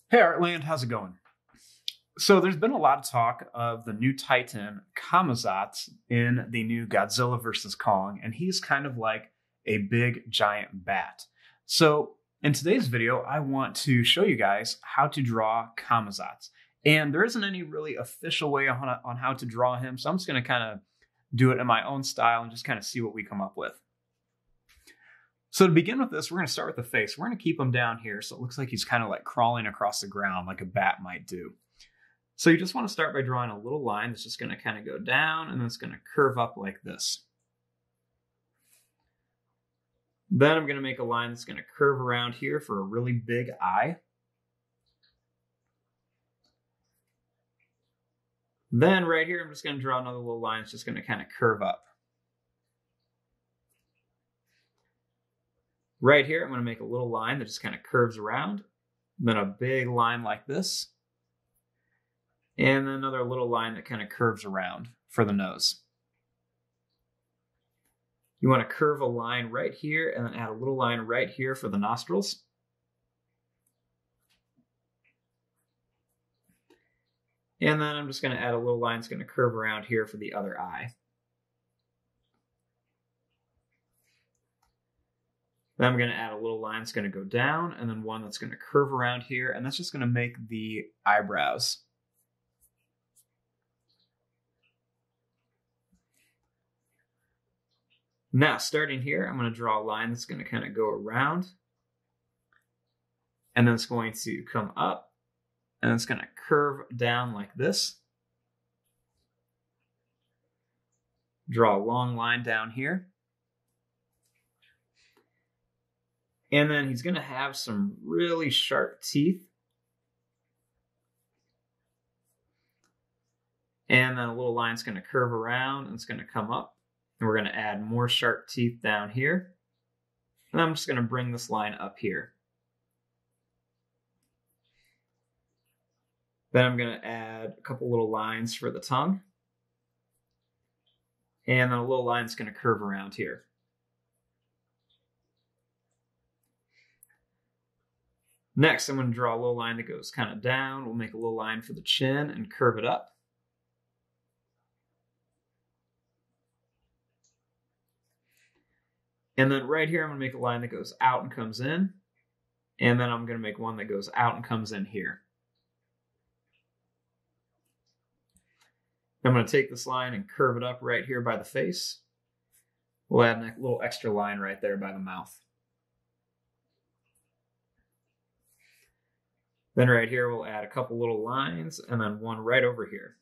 Hey Artland, how's it going? So there's been a lot of talk of the new Titan, CAMAZOTZ, in the new Godzilla vs. Kong, and he's kind of like a big giant bat. So in today's video, I want to show you guys how to draw CAMAZOTZ. And there isn't any really official way on how to draw him, so I'm just going to kind of do it in my own style and just kind of see what we come up with. So to begin with this, we're going to start with the face. We're going to keep him down here so it looks like he's kind of like crawling across the ground like a bat might do. So you just want to start by drawing a little line that's just going to kind of go down and then it's going to curve up like this. Then I'm going to make a line that's going to curve around here for a really big eye. Then right here, I'm just going to draw another little line that's just going to kind of curve up. Right here, I'm going to make a little line that just kind of curves around, then a big line like this, and then another little line that kind of curves around for the nose. You want to curve a line right here and then add a little line right here for the nostrils. And then I'm just going to add a little line that's going to curve around here for the other eye. Then I'm going to add a little line that's going to go down, and then one that's going to curve around here, and that's just going to make the eyebrows. Now, starting here, I'm going to draw a line that's going to kind of go around, and then it's going to come up, and it's going to curve down like this. Draw a long line down here. And then he's going to have some really sharp teeth. And then a little line's going to curve around and it's going to come up. And we're going to add more sharp teeth down here. And I'm just going to bring this line up here. Then I'm going to add a couple little lines for the tongue. And then a little line's going to curve around here. Next, I'm going to draw a little line that goes kind of down. We'll make a little line for the chin and curve it up. And then right here, I'm going to make a line that goes out and comes in. And then I'm going to make one that goes out and comes in here. I'm going to take this line and curve it up right here by the face. We'll add a little extra line right there by the mouth. Then right here, we'll add a couple little lines and then one right over here.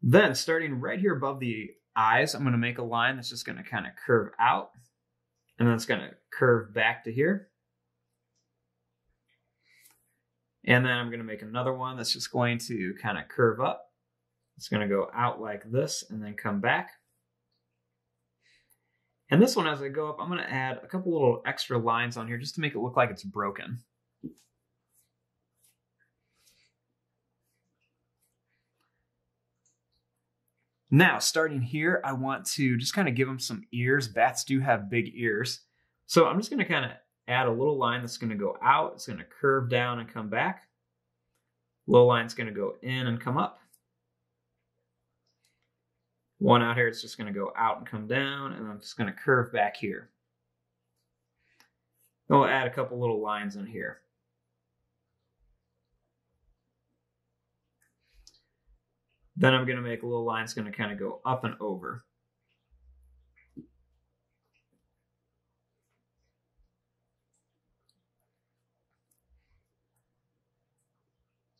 Then starting right here above the eyes, I'm going to make a line that's just going to kind of curve out. And then it's going to curve back to here. And then I'm going to make another one that's just going to kind of curve up. It's going to go out like this and then come back. And this one, as I go up, I'm going to add a couple little extra lines on here just to make it look like it's broken. Now, starting here, I want to just kind of give them some ears. Bats do have big ears. So I'm just going to kind of add a little line that's going to go out. It's going to curve down and come back. Little line's going to go in and come up. One out here, it's just going to go out and come down, and I'm just going to curve back here. Then we'll add a couple little lines in here. Then I'm going to make a little line that's going to kind of go up and over.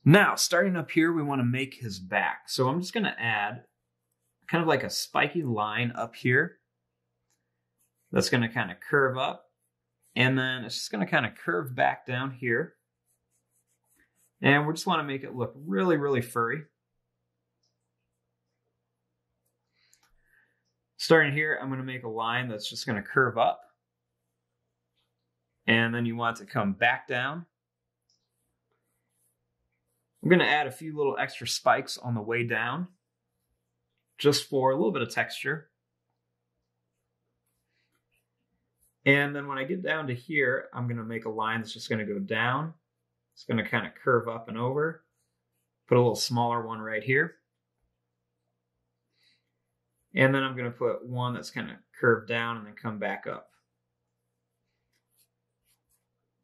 Now, starting up here, we want to make his back. So I'm just going to add kind of like a spiky line up here that's going to kind of curve up, and then it's just going to kind of curve back down here, and we just want to make it look really, really furry. Starting here, I'm going to make a line that's just going to curve up, and then you want it to come back down. I'm going to add a few little extra spikes on the way down, just for a little bit of texture. And then when I get down to here, I'm going to make a line that's just going to go down. It's going to kind of curve up and over. Put a little smaller one right here. And then I'm going to put one that's kind of curved down and then come back up.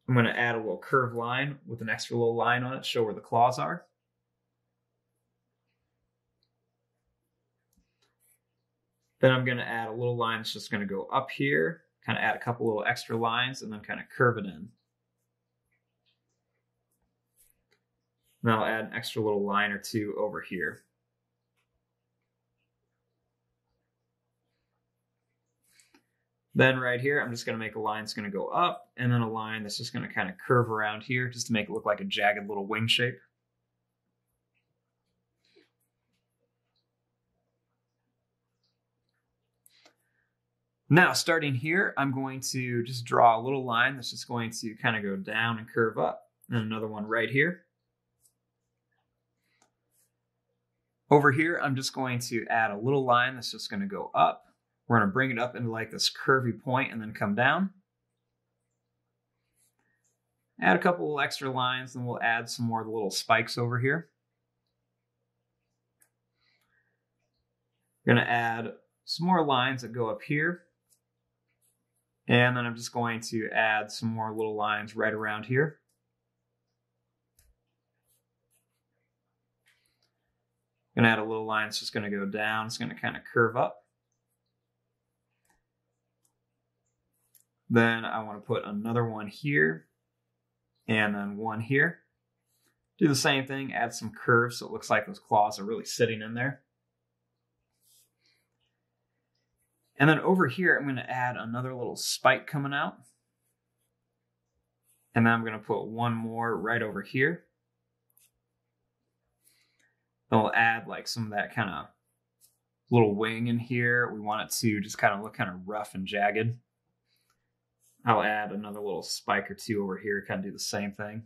I'm going to add a little curved line with an extra little line on it to show where the claws are. Then I'm going to add a little line that's just going to go up here, kind of add a couple little extra lines, and then kind of curve it in. And I'll add an extra little line or two over here. Then right here, I'm just going to make a line that's going to go up, and then a line that's just going to kind of curve around here just to make it look like a jagged little wing shape. Now, starting here, I'm going to just draw a little line that's just going to kind of go down and curve up. And another one right here. Over here, I'm just going to add a little line that's just going to go up. We're going to bring it up into like this curvy point and then come down. Add a couple of extra lines, and we'll add some more little spikes over here. We're going to add some more lines that go up here. And then I'm just going to add some more little lines right around here. I'm going to add a little line that's just going to go down. It's going to kind of curve up. Then I want to put another one here and then one here. Do the same thing, add some curves so it looks like those claws are really sitting in there. And then over here, I'm going to add another little spike coming out. And then I'm going to put one more right over here. Then we'll add like some of that kind of little wing in here. We want it to just kind of look kind of rough and jagged. I'll add another little spike or two over here, kind of do the same thing.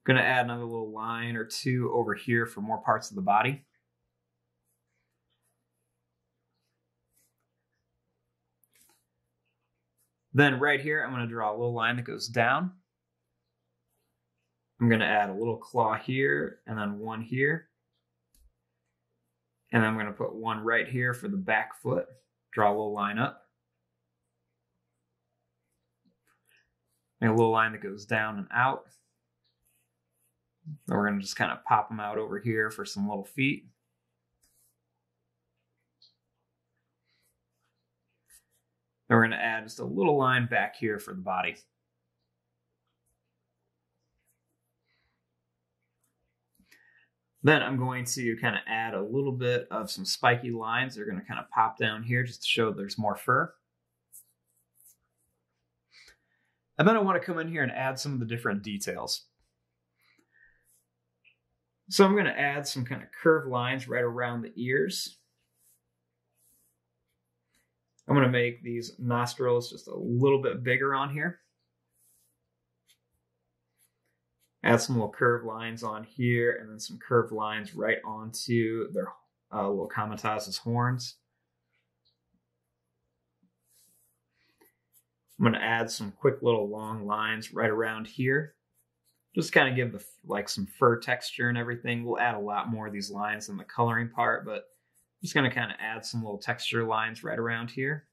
Going to add another little line or two over here for more parts of the body. Then right here, I'm going to draw a little line that goes down. I'm going to add a little claw here and then one here. And then I'm going to put one right here for the back foot. Draw a little line up. Make a little line that goes down and out. Then we're going to just kind of pop them out over here for some little feet. Then we're going to add just a little line back here for the body. Then I'm going to kind of add a little bit of some spiky lines. They're going to kind of pop down here just to show there's more fur. And then I want to come in here and add some of the different details. So I'm going to add some kind of curved lines right around the ears. I'm going to make these nostrils just a little bit bigger on here. Add some little curved lines on here, and then some curved lines right onto their little CAMAZOTZ's horns. I'm going to add some quick little long lines right around here. Just kind of give the like some fur texture and everything. We'll add a lot more of these lines in the coloring part, but I'm just going to kind of add some little texture lines right around here.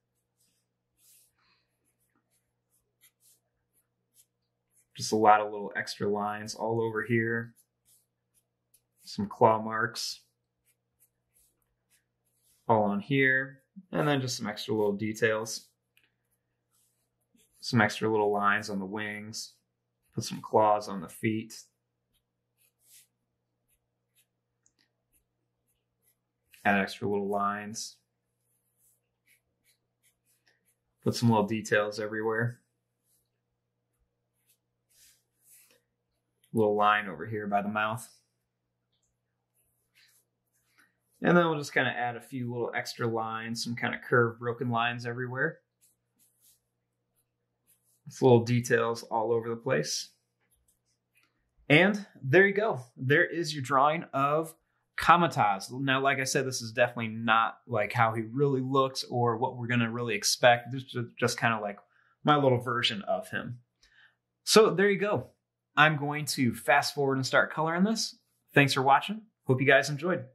Just a lot of little extra lines all over here. Some claw marks all on here. And then just some extra little details. Some extra little lines on the wings. Put some claws on the feet. Add extra little lines. Put some little details everywhere. Little line over here by the mouth. And then we'll just kind of add a few little extra lines, some kind of curved broken lines everywhere. It's little details all over the place. And there you go. There is your drawing of CAMAZOTZ. Now, like I said, this is definitely not like how he really looks or what we're going to really expect. This is just kind of like my little version of him. So there you go. I'm going to fast forward and start coloring this. Thanks for watching. Hope you guys enjoyed.